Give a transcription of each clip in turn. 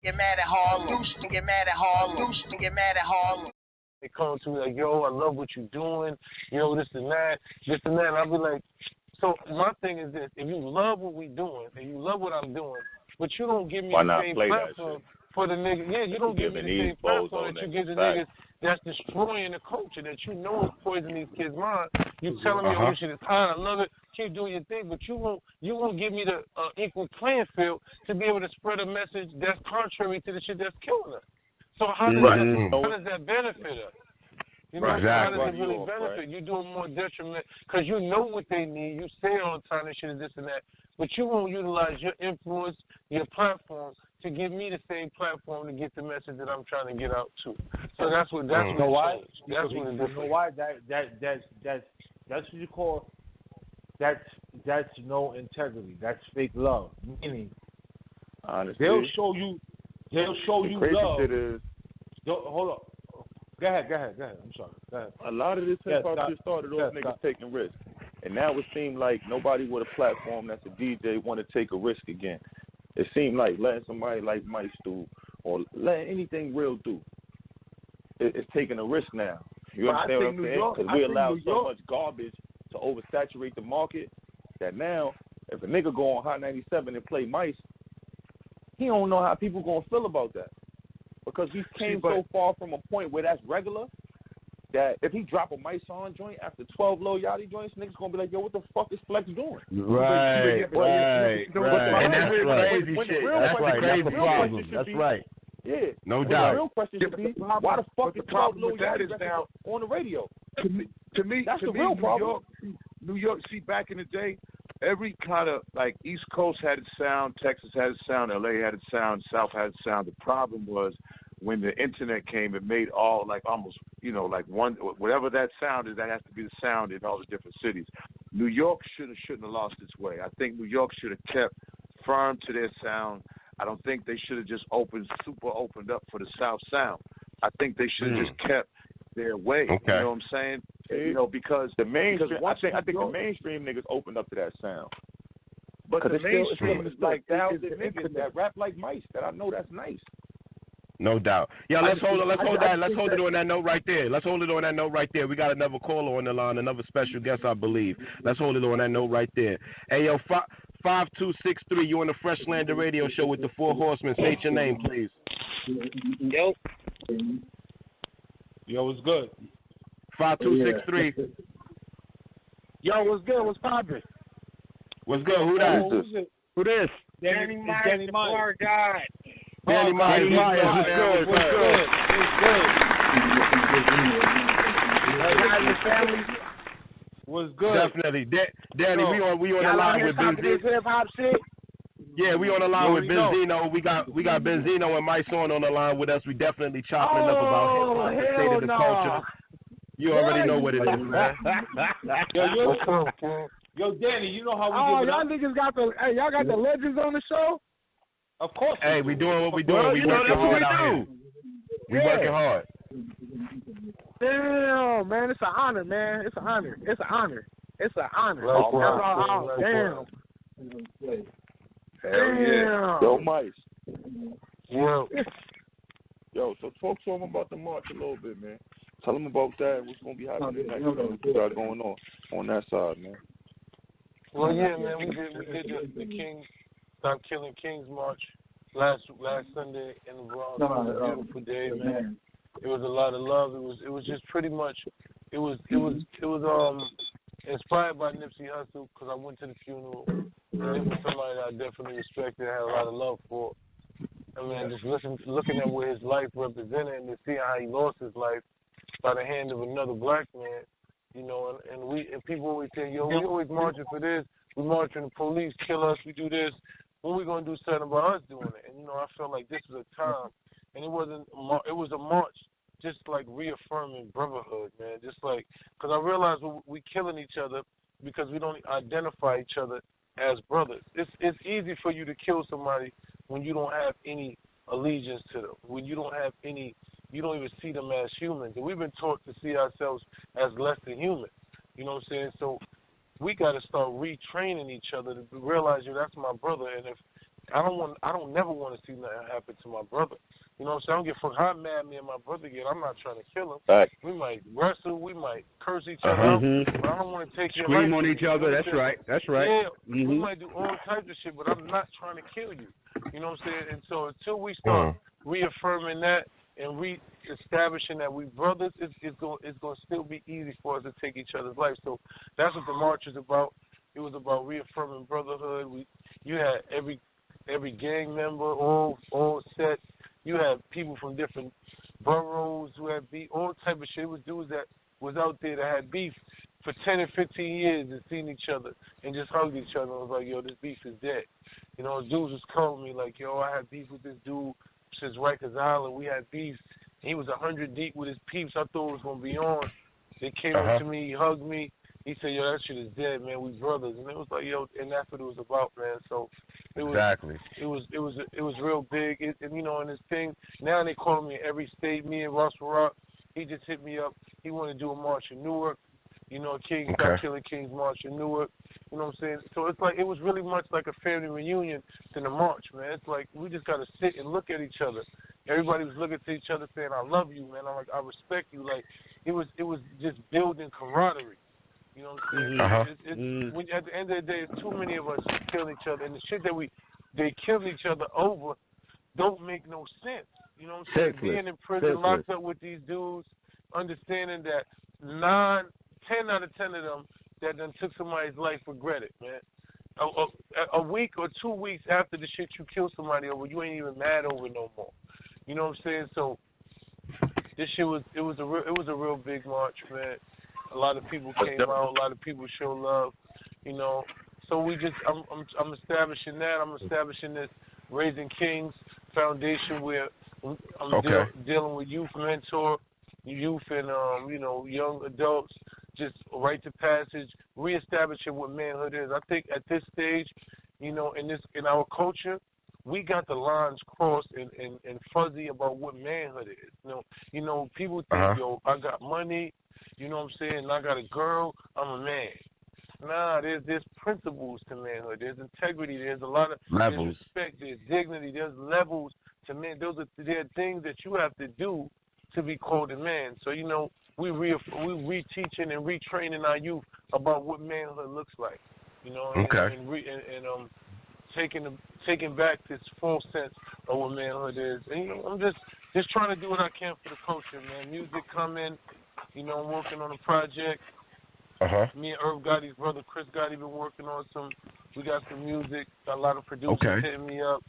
Get mad at Harlem. Get mad at Harlem. Get mad at Harlem. They come to me like, yo, I love what you're doing. Yo, this and that. And I'll be like, so my thing is this. If you love what we're doing and you love what I'm doing, but you don't give me the same platform for the niggas. Yeah, you don't give me the same platform that you give the niggas that's destroying the culture, that you know is poisoning these kids' minds. You telling me, oh, this shit is hot, I love it, keep doing your thing, but you won't give me the equal playing field to be able to spread a message that's contrary to the shit that's killing us. So how does that benefit us? You know, how does it really benefit? You're doing more detriment because you know what they need. You say all the time this shit is this and that, but you won't utilize your influence, your platform to give me the same platform to get the message that I'm trying to get out to. So that's what That's what the difference. You know why? That's what you call that's no integrity. That's fake love. Meaning, honestly, they'll show you crazy love. Shit is, hold up. Go ahead. I'm sorry. Go ahead. A lot of this hip-hop shit started off niggas taking risks. And now it seems like nobody with a platform that's a DJ want to take a risk again. It seemed like letting somebody like Mice do or letting anything real do. It's taking a risk now. You understand what I'm saying? Because we allow so much garbage to oversaturate the market that now if a nigga go on Hot 97 and play Mice, he don't know how people going to feel about that. Because we came so far from a point where that's regular that if he drop a Mysonne joint after 12 Lil Yachty joints, niggas gonna be like, yo, what the fuck is Flex doing? Right. And that's crazy shit. That's right. That's the problem. That's right. Yeah. No doubt. The real question should be, why the fuck is 12 Lil Yachty now on the radio? To me, that's the real problem. New York, see, back in the day, every kind of, like, East Coast had its sound, Texas had its sound, LA had its sound, South had its sound. The problem was when the internet came, it made all, like, almost, you know, like one, whatever that sound is, that has to be the sound in all the different cities. New York shouldn't have lost its way. I think New York should have kept firm to their sound. I don't think they should have just opened up for the South sound. I think they should have just kept their way. Okay. You know what I'm saying? You know, because the mainstream, I think the mainstream niggas opened up to that sound. But the mainstream is like thousands of niggas that rap like Mice that I know that's nice. No doubt. Yeah, let's hold it on that note right there. Let's hold it on that note right there. We got another caller on the line, another special guest, I believe. Let's hold it on that note right there. Hey, yo, 5263, you on the Freshland Radio Show with the Four Horsemen. State your name, please. Yo, what's good? 5263. Yo, what's good? What's poppin'? What's good? Who that? Who this? Danny Myers, the poor guy. Danny Myers, what's good? What's good? Definitely. Danny, we on the line with Benzino. Yeah, we on the line with Benzino. We got Benzino and Mysonne on the line with us. We definitely chopping it up about hip-hop, the state of the culture. You already know what it is, man. Yo, Danny, you know how we y'all niggas got y'all got the legends on the show? Of course. Hey, we doing what we doing. We working hard out here. We working hard. Damn, man, it's an honor, man. It's an honor. Damn. Hell yeah. Yo, Mice. Yeah. Yo, so talk to him about the march a little bit, man. Tell him about that. What's gonna be happening next? What's got going on that side, man? Well, yeah, man, we did the King Stop Killing Kings March last Sunday in the Bronx. It was a beautiful day, man. It was a lot of love. It was just pretty much it was inspired by Nipsey Hussle because I went to the funeral and it was somebody that I definitely respected and had a lot of love for. I mean, just looking at what his life represented and to see how he lost his life by the hand of another black man, you know, and people always say, yo, we always marching for this, we marching the police, kill us, we do this. When we gonna do something about us doing it? And you know, I felt like this was a time, and it was a march, just like reaffirming brotherhood, man. Just like, because I realized we killing each other because we don't identify each other as brothers. It's easy for you to kill somebody when you don't have any allegiance to them, when you don't have any, you don't even see them as humans. And we've been taught to see ourselves as less than human. You know what I'm saying? So we got to start retraining each other to realize, that's my brother. And I don't never want to see nothing happen to my brother. You know what I'm saying? I don't give a fuck how mad me and my brother get. I'm not trying to kill him. Right. We might wrestle, we might curse each other out, but I don't want to take your life. Scream on each other. That's right. That's right. Yeah, we might do all types of shit, but I'm not trying to kill you. You know what I'm saying? And so until we start reaffirming that and re-establishing that we brothers, it's going to still be easy for us to take each other's life. So that's what the march is about. It was about reaffirming brotherhood. You had every gang member all set. You had people from different boroughs who had beef, all type of shit. It was dudes that was out there that had beef for 10 and 15 years and seen each other and just hugged each other and was like, yo, this beef is dead. You know, dudes was calling me like, yo, I had beef with this dude since Rikers Island. We had beef. He was 100 deep with his peeps. I thought it was going to be on. They came up to me, he hugged me. He said, yo, that shit is dead, man. We brothers. And it was like, yo, and that's what it was about, man. So it was it was real big. And you know, and this thing, now they call me in every state. Me and Ross Rock, he just hit me up. He wanted to do a march in Newark. You know, King Stop Killing Kings march in Newark. You know what I'm saying? So it's like, it was really much like a family reunion than a march, man. It's like we just got to sit and look at each other. Everybody was looking to each other saying, I love you, man. I'm like, I respect you. Like, it was just building camaraderie. You know what I'm saying? When, at the end of the day, too many of us killing each other, and the shit that they killed each other over don't make no sense. You know what I'm saying? Being in prison, locked up with these dudes, understanding that 10 out of 10 of them that done took somebody's life regret it, man. A week or 2 weeks after the shit you killed somebody over, you ain't even mad over no more. You know what I'm saying? So this shit was a real big march, man. A lot of people came out. A lot of people show love, you know. So I'm establishing that. I'm establishing this Raising Kings Foundation where I'm dealing with youth mentor, youth and you know, young adults, just rite of passage, reestablishing what manhood is. I think at this stage, you know, in our culture, we got the lines crossed and fuzzy about what manhood is. You know, people think, yo, I got money. You know what I'm saying? I got a girl, I'm a man. Nah, there's principles to manhood. There's integrity. There's a lot of levels. There's respect. There's dignity. There's levels to man. There are things that you have to do to be called a man. So, you know, we reteaching and retraining our youth about what manhood looks like. You know, and taking back this false sense of what manhood is. And, you know, I'm just trying to do what I can for the culture, man. Music coming. You know, I'm working on a project. Me and Irv Gotti's brother, Chris Gotti, been working on we got some music, got a lot of producers hitting me up.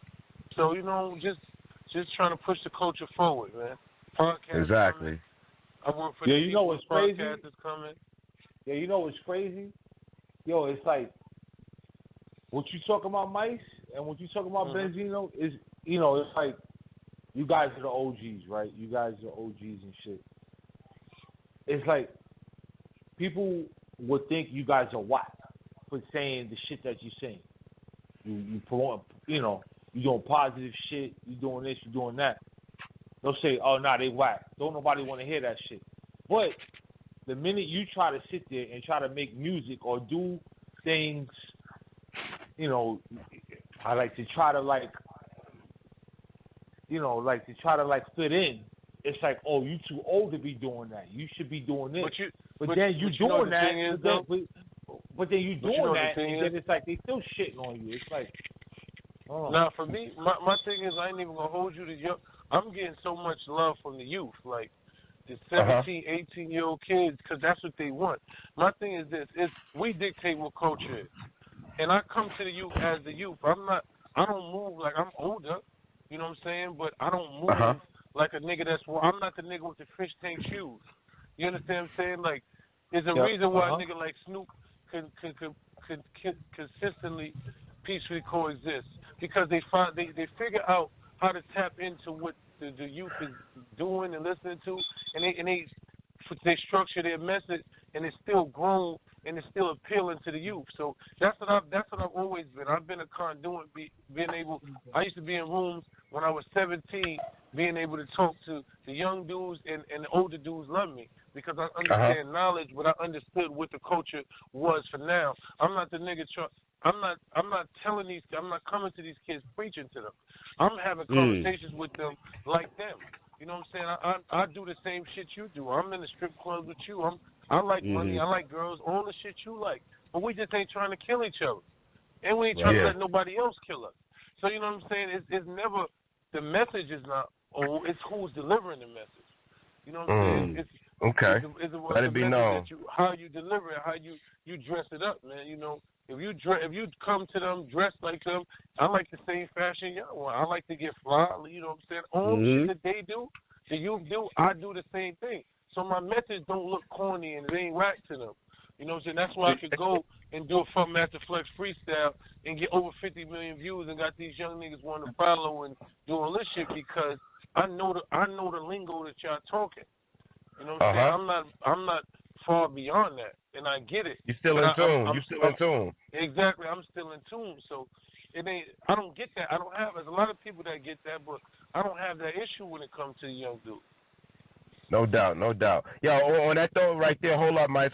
So, you know, just trying to push the culture forward, man. Podcast coming. I work for you know what's crazy? Podcast is coming. Yeah, you know what's crazy? Yo, it's like, what you talking about, Mice, and what you talking about, Benzino, is, you know, it's like, you guys are the OGs, right? You guys are OGs and shit. It's like people would think you guys are whack for saying the shit that you're saying. You promote, you know, you doing positive shit, you doing this, you doing that. They'll say, oh, nah, they whack. Don't nobody want to hear that shit. But the minute you try to sit there and try to make music or do things, you know, I like to try to fit in. It's like, oh, you too old to be doing that. You should be doing this. But then you doing that, and then it's like they still shitting on you. It's like, oh. Now, for me, my thing is I ain't even going to hold you to young. I'm getting so much love from the youth, like the 17, 18-year-old kids, because that's what they want. My thing is this, we dictate what culture is. And I come to the youth as the youth. I don't move like I'm older, you know what I'm saying? But I don't move like a nigga I'm not the nigga with the fish tank shoes. You understand what I'm saying? Like, there's a reason why a nigga like Snoop can consistently, peacefully coexist. Because they figure out how to tap into what the youth is doing and listening to, and they structure their message, and it's still grown and it's still appealing to the youth. So that's what I've always been. I've been a conduit, I used to be in rooms when I was 17, being able to talk to the young dudes and the older dudes love me because I understand knowledge, but I understood what the culture was for now. I'm not the nigga I'm not telling these. I'm not coming to these kids preaching to them. I'm having conversations with them like them. You know what I'm saying? I do the same shit you do. I'm in the strip clubs with you. I like money. I like girls. All the shit you like. But we just ain't trying to kill each other, and we ain't trying to let nobody else kill us. So you know what I'm saying? It's never, the message is not. Oh, it's who's delivering the message. You know what I'm saying? It's let it be known. How you deliver it, how you dress it up, man. You know, if you come to them dressed like them, I like the same fashion y'all want. I like to get fly. You know what I'm saying? All shit that they do, that you do, I do the same thing. So my message don't look corny and it ain't whack to them. You know what I'm saying? That's why I could go and do a Funk Master Flex freestyle and get over 50 million views and got these young niggas wanting to follow and do all this shit because I know the lingo that y'all talking. You know what I'm saying? I'm not far beyond that, and I get it. You're still in tune. You're still in tune. Exactly, I'm still in tune. So it ain't. I don't get that. I don't have. There's a lot of people that get that, but I don't have that issue when it comes to the young dude. No doubt. Yo, on that though, right there, hold up, Mice.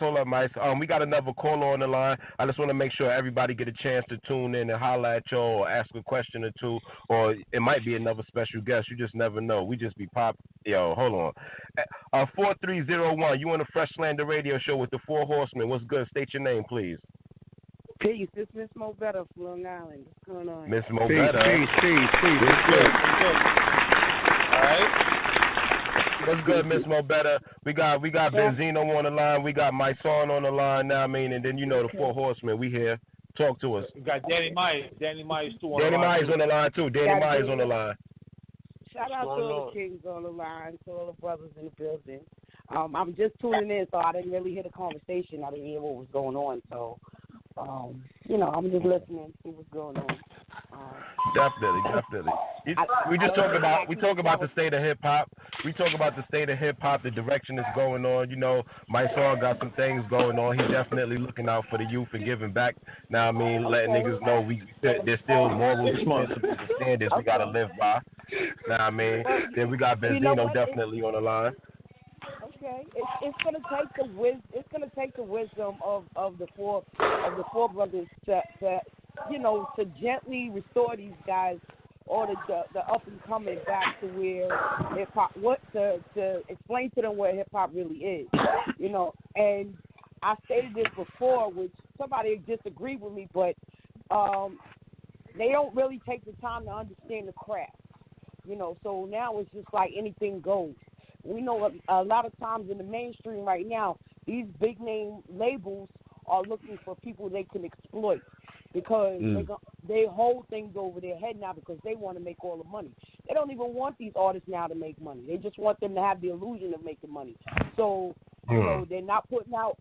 We got another caller on the line. I just want to make sure everybody get a chance to tune in and holler at y'all or ask a question or two, or it might be another special guest. You just never know. We just be pop. Yo, hold on. 4301, you on the Fresh Slander Radio Show with the Four Horsemen. What's good? State your name, please. Peace. It's Miss Mo Better from Long Island. What's going on? Miss Mo Better. Peace. All right. What's good, Miss Mo Better? We got Benzino on the line. We got Mysonne on the line now. I mean, and then you know the Four Horsemen. We here. Talk to us. We got Danny Myers. Danny Myers too. Danny Myers on the line too. Danny Myers on the line. Shout out to all the kings on the line, to all the brothers in the building. I'm just tuning in, so I didn't really hear the conversation. I didn't hear what was going on, so I'm just listening, see what's going on. Definitely. We talk about the state of hip hop. We talk about the state of hip hop, the direction it's going on. You know, Mysonne got some things going on. He's definitely looking out for the youth and giving back. Now, I mean, letting niggas know there's still morals, principles, and standards we gotta live by. Now, I mean, then we got Benzino definitely on the line. Okay, it's gonna take the wisdom of the four brothers to gently restore these guys, or the up and coming back to where hip hop. To explain to them what hip hop really is, And I stated this before, which somebody disagreed with me, but they don't really take the time to understand the craft, So now it's just like anything goes. We know a lot of times in the mainstream right now, these big name labels are looking for people they can exploit because they hold things over their head now because they want to make all the money. They don't even want these artists now to make money. They just want them to have the illusion of making money. So they're not putting out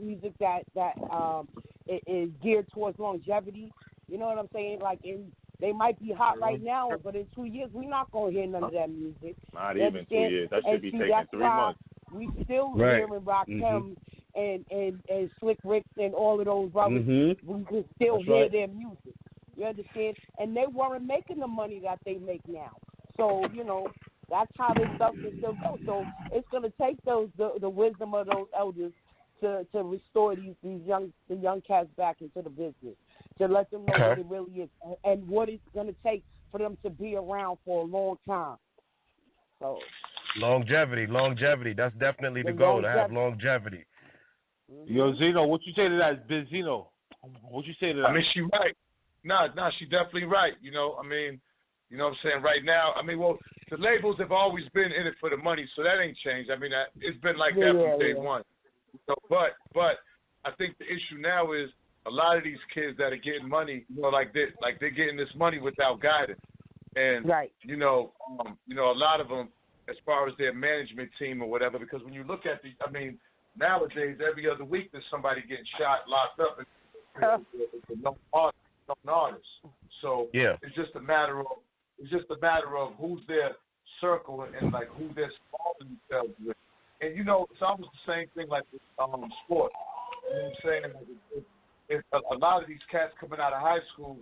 music that is geared towards longevity. You know what I'm saying? They might be hot right now, but in 2 years, we're not going to hear none of that music. Not even 2 years. That should be taking 3 months. We still hearing Rakim and Slick Rick and all of those brothers. We can still hear their music. You understand? And they weren't making the money that they make now. So, that's how this stuff can still go. So it's going to take the wisdom of those elders to restore the young cats back into the business, to let them know what it really is and what it's going to take for them to be around for a long time. So longevity. That's definitely the goal, to have longevity. Yo, Zeno, what you say to that? Benzino, what you say to that? I mean, she right. Nah, she definitely right. You know what I'm saying? Right now, the labels have always been in it for the money, so that ain't changed. I mean, it's been like that from day one. So, but I think the issue now is a lot of these kids that are getting money, they're getting this money without guidance, and a lot of them, as far as their management team or whatever, because when you look at nowadays every other week there's somebody getting shot, locked up, and it's a artist. So it's just a matter of who's their circle and like who they're surrounding themselves with. And it's almost the same thing like with sports. You know what I'm saying? If a lot of these cats coming out of high school,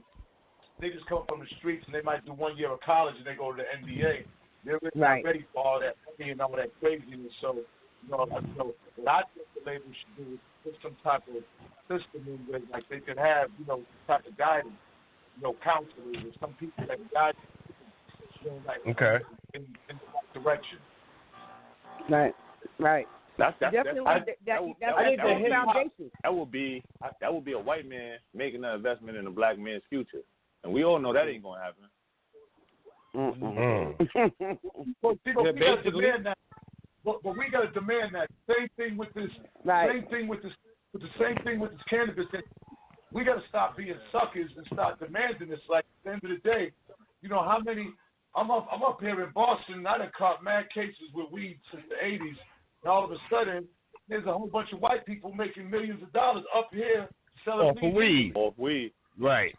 they just come from the streets and they might do 1 year of college and they go to the NBA. They're really not ready for all that money and all that craziness. So What I think the label should do is put some type of system in where, like, they could have, some type of guidance, counselors or some people that guide like, in the right direction. Right. That's definitely that's the foundation. That would be a white man making an investment in a black man's future, and we all know that ain't gonna happen. But we gotta demand that. But we gotta demand that. Same thing with this. Right. Same thing with this. With the same thing with this cannabis. We gotta stop being suckers and start demanding this. Like at the end of the day, how many? I'm up here in Boston. And I done caught mad cases with weed since the '80s. And all of a sudden, there's a whole bunch of white people making millions of dollars up here selling weed. Off weed. Right.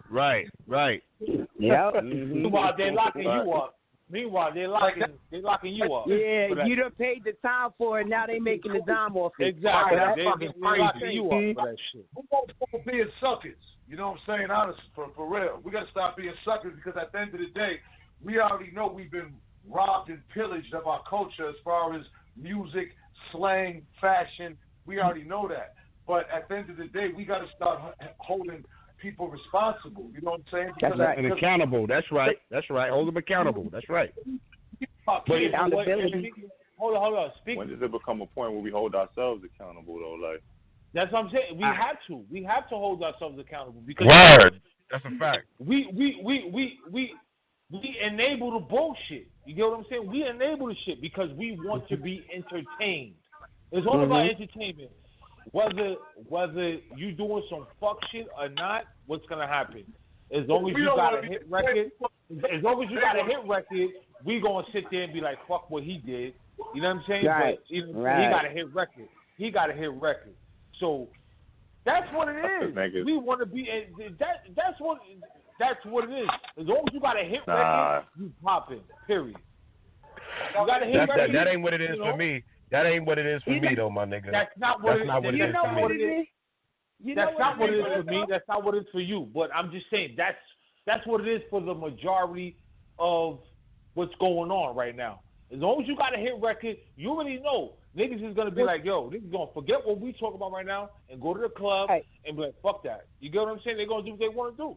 Yeah. Meanwhile, they're locking you up. Meanwhile, they're locking you up. Yeah, you done paid the time for it. Now they making the dime off it. Exactly. They're locking you up for that shit. We gotta stop being suckers. You know what I'm saying? Honestly, for real. We gotta stop being suckers because at the end of the day, we already know we've been robbed and pillaged of our culture as far as music, slang, fashion. We already know that. But at the end of the day, we got to start holding people responsible. You know what I'm saying? That's right. And accountable. That's right. Hold them accountable. That's right. But accountability. Hold on. When does it become a point where we hold ourselves accountable, though? Like, that's what I'm saying. We have to. We have to hold ourselves accountable because That's a fact. We enable the bullshit. You get what I'm saying? We enable the shit because we want to be entertained. It's all about entertainment. Whether you doing some fuck shit or not, what's gonna happen? As long as you got a hit record, we gonna sit there and be like, fuck what he did. You know what I'm saying? Right. But he got a hit record. So that's what it is. We want to be. That's what it is. As long as you got a hit record, you popping. Period. You got a hit record. That ain't what it is for me. That ain't what it is for me, though, my nigga. That's not what it is for me. That's not what it is for me. That's not what it is for you. But I'm just saying that's what it is for the majority of what's going on right now. As long as you got a hit record, you already know niggas is gonna be like, yo, niggas gonna forget what we talk about right now and go to the club and be like, fuck that. You get what I'm saying? They're gonna do what they want to do.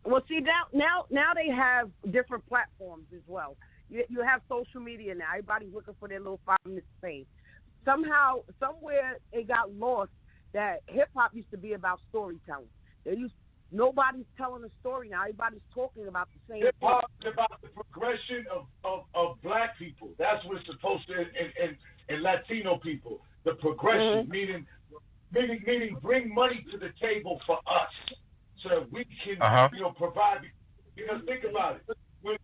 Well, see, now they have different platforms as well. You have social media now. Everybody's looking for their little 5-minute fame. Somehow, somewhere, it got lost that hip-hop used to be about storytelling. Nobody's telling a story now. Everybody's talking about the same thing. Hip-hop is about the progression of black people. That's what it's supposed to, and Latino people. The progression, meaning bring money to the table for us so that we can, provide. Because think about it. When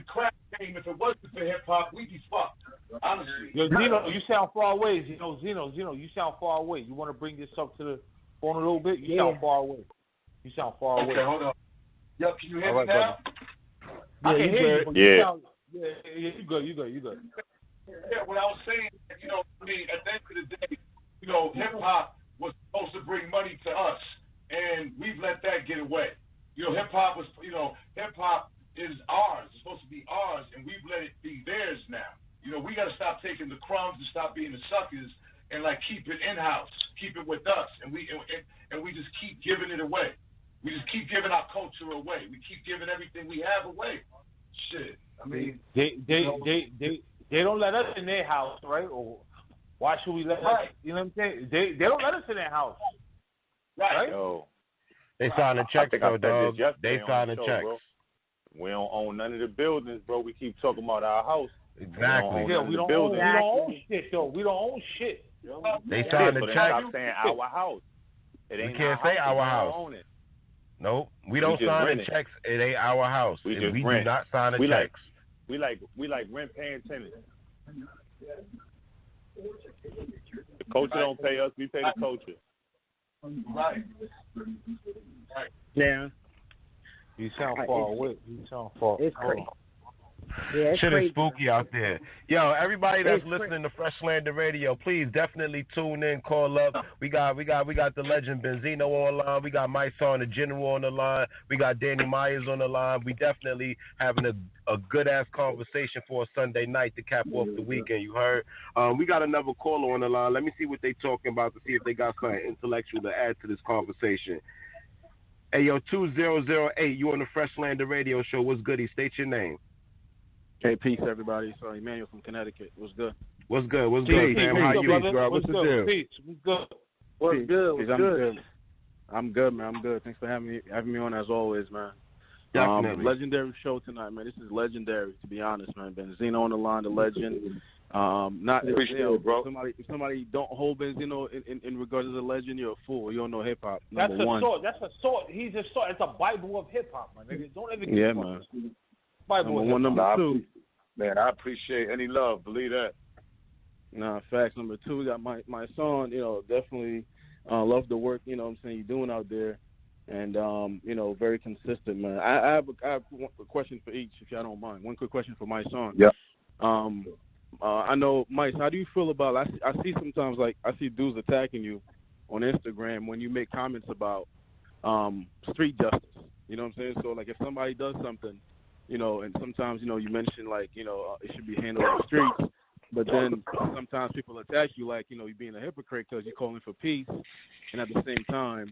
crack came, if it wasn't for hip hop, we'd be fucked. Honestly. Yo, Zeno, you sound far away. Zeno, you sound far away. You want to bring this up to the phone a little bit? You sound far away. Okay, hold on. Yo, can you hear me now? I can hear you. You good. Yeah, what I was saying, at the end of the day, hip hop was supposed to bring money to us, and we've let that get away. Hip hop is ours. It's supposed to be ours, and we've let it be theirs now. We got to stop taking the crumbs and stop being the suckers and keep it in house, keep it with us, and we just keep giving it away. We just keep giving our culture away. We keep giving everything we have away. Shit. I mean, they don't let us in their house, right? Or why should we let us? You know what I'm saying? They don't let us in their house, right? Yo, they sign the checks, though, dog. They sign the checks. Bro. We don't own none of the buildings, bro. We keep talking about our house. Exactly. We don't own shit, though. We don't own shit. They sign the check. Stop saying our house. It ain't we can't say our house. Own it. Nope. We don't sign the checks. It ain't our house. We do not sign the checks. We like rent paying tenants. The culture don't pay us. We pay the culture. Right. Yeah. You sound far away. It's crazy. Yeah, shit crazy. is spooky out there. Yo, everybody that's It's listening to Fresh Slander Radio, please definitely tune in, call up. We got the legend Benzino online. We got Mysonne, the General, on the line. We got Danny Myers on the line. We definitely having a good ass conversation for a Sunday night to cap off the weekend. You heard? We got another caller on the line. Let me see what they talking about to see if they got something intellectual to add to this conversation. Hey, yo, 2008, you on the Fresh Slander Radio Show. What's goody? State your name. Hey, peace, everybody. It's Emmanuel from Connecticut. What's good? What's good, Sam? How you, bro? What's the deal? Peace. What's good? What's good? I'm good, man. I'm good. Thanks for having me on, as always, man. Definitely. Legendary show tonight, man. This is legendary, to be honest, man. Benzino on the line, the legend. Not bro. If somebody don't hold Benzino in regards to the legend, you're a fool. You don't know hip hop. That's a sword. That's a sword. He's a sword. It's a Bible of hip hop, man. Nigga. Don't ever get man. Bible number one, number two. Man, I appreciate any love. Believe that. Nah, facts. Number two, we got my son. Definitely love the work. What I'm saying, you're doing out there, and very consistent, man. I have a question for each, if y'all don't mind. One quick question for my son. Yeah. I know, Mike, how do you feel about, I see sometimes, like, I see dudes attacking you on Instagram when you make comments about street justice. You know what I'm saying? So, like, if somebody does something, and sometimes, you mention, like, it should be handled in the streets, but then sometimes people attack you like, you're being a hypocrite because you're calling for peace, and at the same time,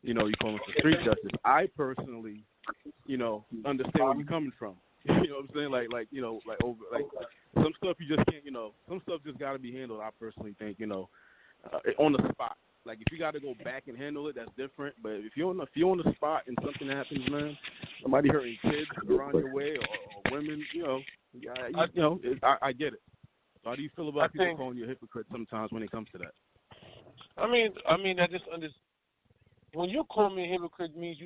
you're calling for street justice. I personally, understand where you're coming from. You know what I'm saying? Like some stuff you just can't, some stuff just got to be handled. I personally think, on the spot. Like, if you got to go back and handle it, that's different. But if you're on the spot and something happens, man, somebody hurting kids around your way or women, I get it. So how do you feel about people calling you a hypocrite sometimes when it comes to that? I mean, I just understand. When you call me a hypocrite, means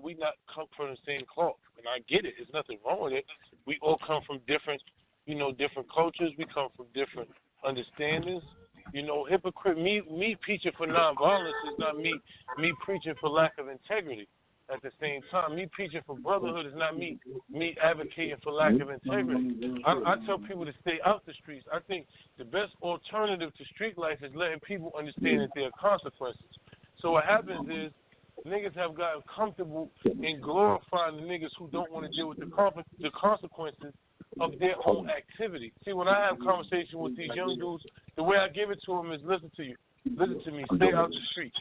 we not come from the same cloth, and I get it. There's nothing wrong with it. We all come from different cultures. We come from different understandings. Hypocrite. Me preaching for nonviolence is not me preaching for lack of integrity. At the same time, me preaching for brotherhood is not me advocating for lack of integrity. I tell people to stay out the streets. I think the best alternative to street life is letting people understand that there are consequences. So what happens is niggas have gotten comfortable in glorifying the niggas who don't want to deal with the consequences of their own activity. See, when I have conversations with these young dudes, the way I give it to them is listen to me, stay out the streets.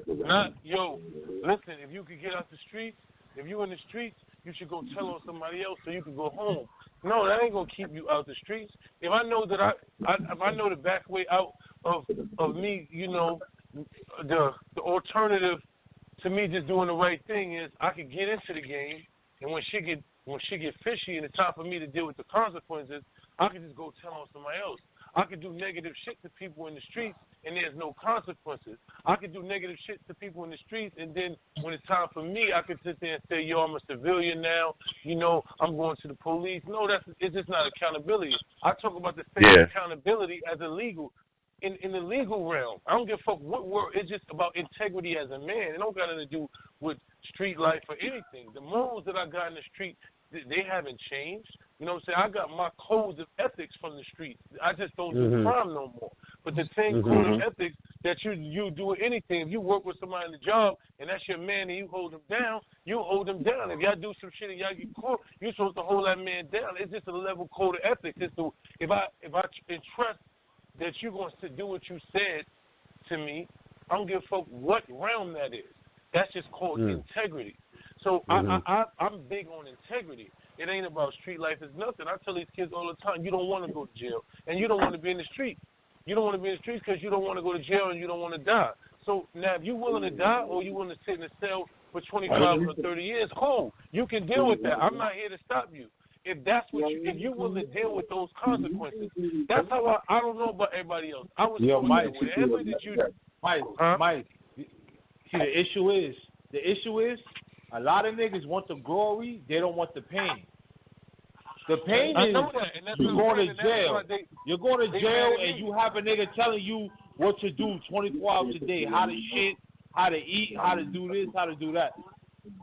Not, listen, if you could get out the streets, if you in the streets, you should go tell on somebody else so you can go home. No, that ain't gonna keep you out the streets. If I know that if I know the back way out of me, the alternative to me just doing the right thing is I could get into the game, and when she get fishy and it's time for me to deal with the consequences, I could just go tell on somebody else. I could do negative shit to people in the streets, and there's no consequences. I could do negative shit to people in the streets, and then when it's time for me, I could sit there and say, I'm a civilian now. I'm going to the police. No, it's just not accountability. I talk about the same accountability as illegal. In the legal realm, I don't give a fuck what word. It's just about integrity as a man. It don't got nothing to do with street life or anything. The morals that I got in the street, they haven't changed. You know what I'm saying? I got my codes of ethics from the streets. I just don't do crime no more. But the same code of ethics that you do anything, if you work with somebody in the job and that's your man and you hold him down, you hold him down. If y'all do some shit and y'all get caught, you're supposed to hold that man down. It's just a level code of ethics. If I entrust that you're going to do what you said to me, I don't give a fuck what realm that is. That's just called integrity. So I'm big on integrity. It ain't about street life. It's nothing. I tell these kids all the time, you don't want to go to jail, and you don't want to be in the street. You don't want to be in the streets because you don't want to go to jail and you don't want to die. So now if you're willing to die or you willing to sit in a cell for 25 or 30 years, cool. You can deal with that. I'm not here to stop you. If you're willing to deal with those consequences, that's how I don't know about everybody else. I was Mike, Mike. See, the issue is, a lot of niggas want the glory, they don't want the pain. The pain is you're going to jail. You're going to jail and you have a nigga telling you what to do 24 hours a day, how to shit, how to eat, how to do this, how to do that.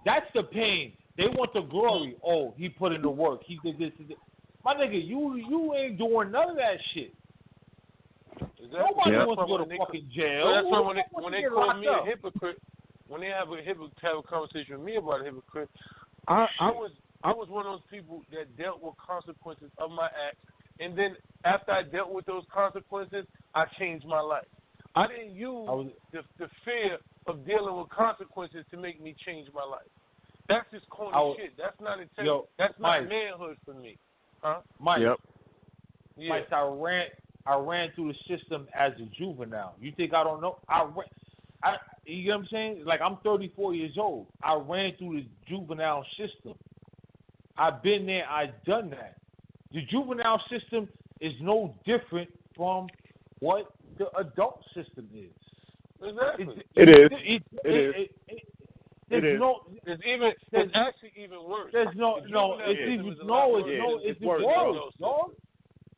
That's the pain. They want the glory. Oh, he put in the work. He did this. My nigga, you ain't doing none of that shit. Exactly. Nobody wants to go to fucking jail. So that's why when they call me up. a hypocrite, when they have a conversation with me about a hypocrite, I was one of those people that dealt with consequences of my acts, and then after I dealt with those consequences, I changed my life. I didn't use the fear of dealing with consequences to make me change my life. That's just corny shit. That's not integrity. That's not manhood for me. Huh? Mike, yeah. Mike, I ran through the system as a juvenile. You think I don't know? You know what I'm saying? Like, I'm 34 years old. I ran through the juvenile system. I've been there. I've done that. The juvenile system is no different from what the adult system is. Exactly. It is. It's actually even worse. It's worse, dog.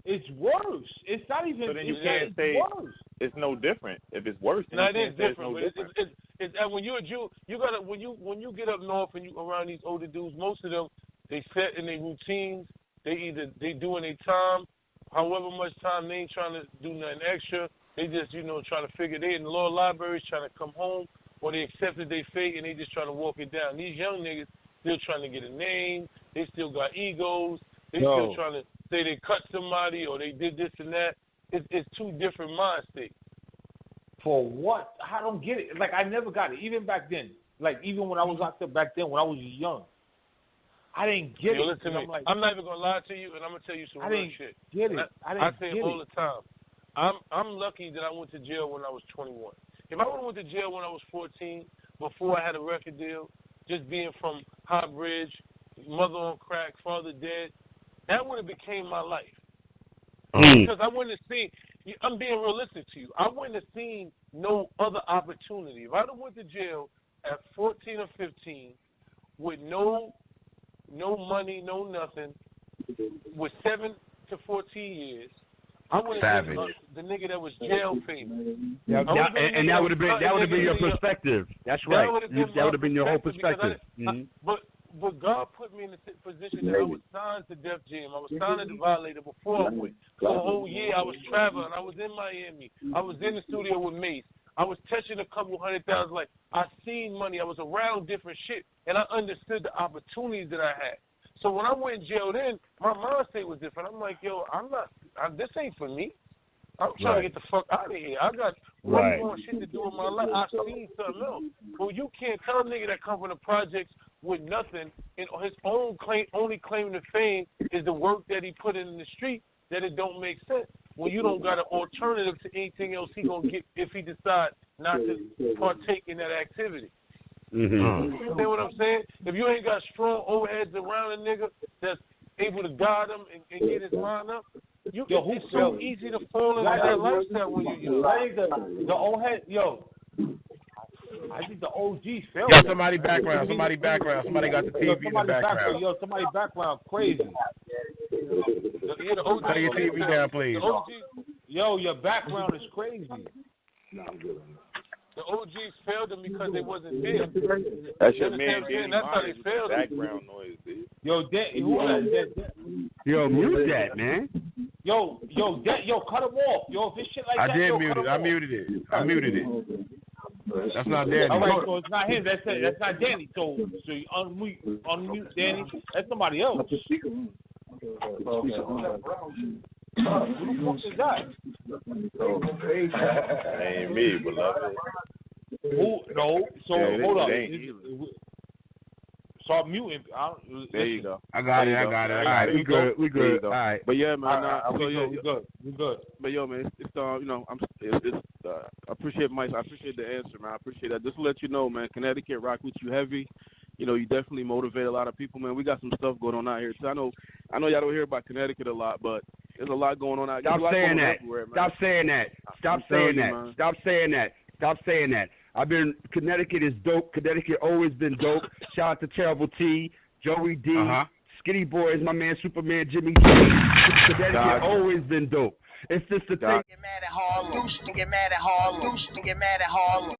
It's worse. It's not even. So then you can't say worse. It's no different. If it's worse, then no, you can't say it's different. no different. It's when you're a Jew, you gotta when you get up north and you around these older dudes, most of them they set in their routines. They doing their time, however much time they ain't trying to do nothing extra. They just trying to figure they in the law libraries trying to come home, or they accepted their fate and they just trying to walk it down. These young niggas still trying to get a name. They still got egos. They still trying to say they cut somebody or they did this and that. It's two different mind states. For what? I don't get it. Like, I never got it. Even back then. Like, even when I was out there back then, when I was young. I didn't get it. Listen to me. I'm not even going to lie to you, and I'm going to tell you some real shit. I say it all the time. I'm lucky that I went to jail when I was 21. If I would have went to jail when I was 14, before I had a record deal, just being from High Bridge, mother on crack, father dead, that would have became my life. Because I wouldn't have seen, I'm being realistic to you, I wouldn't have seen no other opportunity. If I would have went to jail at 14 or 15 with no money, no nothing, with 7 to 14 years, I would have been the nigga that was jail famous. Yeah, and that would have been your perspective. That's right. That would have been your whole perspective. But God put me in the position that I was signed to Def Jam. I was signed to Violator before I went. For a whole year, I was traveling. I was in Miami. I was in the studio with Mace. I was touching a couple 100,000. Like, I seen money. I was around different shit, and I understood the opportunities that I had. So when I went in jail then, my mind state was different. I'm like, yo, this ain't for me. I'm trying to get the fuck out of here. I got way more shit to do in my life. I seen something else. Well, you can't tell a nigga that come from the projects with nothing, and his only claim to fame is the work that he put in the street, that it don't make sense. When you don't got an alternative to anything else he gonna get if he decide not to partake in that activity. Mm-hmm. You understand what I'm saying? If you ain't got strong old heads around a nigga that's able to guide him and get his mind up, it's so easy to fall into that lifestyle when you're young. I think the old head, I think the OGs failed. Yo, somebody background. Somebody got the TV in the background. Somebody background crazy. Turn your TV down, please. Your background is crazy. The OGs failed them because they wasn't there. That's your man. That's how they failed. Background noise, dude. Yo, Yo, mute that, man. Yo, cut him off. Yo, if this shit like that, I muted it. That's not Danny. All right, so it's not him. That's not Danny. So you unmute Danny. That's somebody else. Who the fuck is that? That ain't me, beloved. No. So hold up. Start muting. There you go. I got it. All right, we good. All right. But yeah, man. We good. But yo, man, it's I appreciate Mike. I appreciate the answer, man. I appreciate that. Just to let you know, man, Connecticut rock with you heavy. You know, you definitely motivate a lot of people, man. We got some stuff going on out here too. I know y'all don't hear about Connecticut a lot, but there's a lot going on out here. Stop saying that. Connecticut is dope. Connecticut always been dope. Shout out to Terrible T, Joey D, Skinny Boys, my man Superman, Jimmy G. Connecticut always been dope. It's just the thing. Get mad at Harlem. Get mad at Harlem.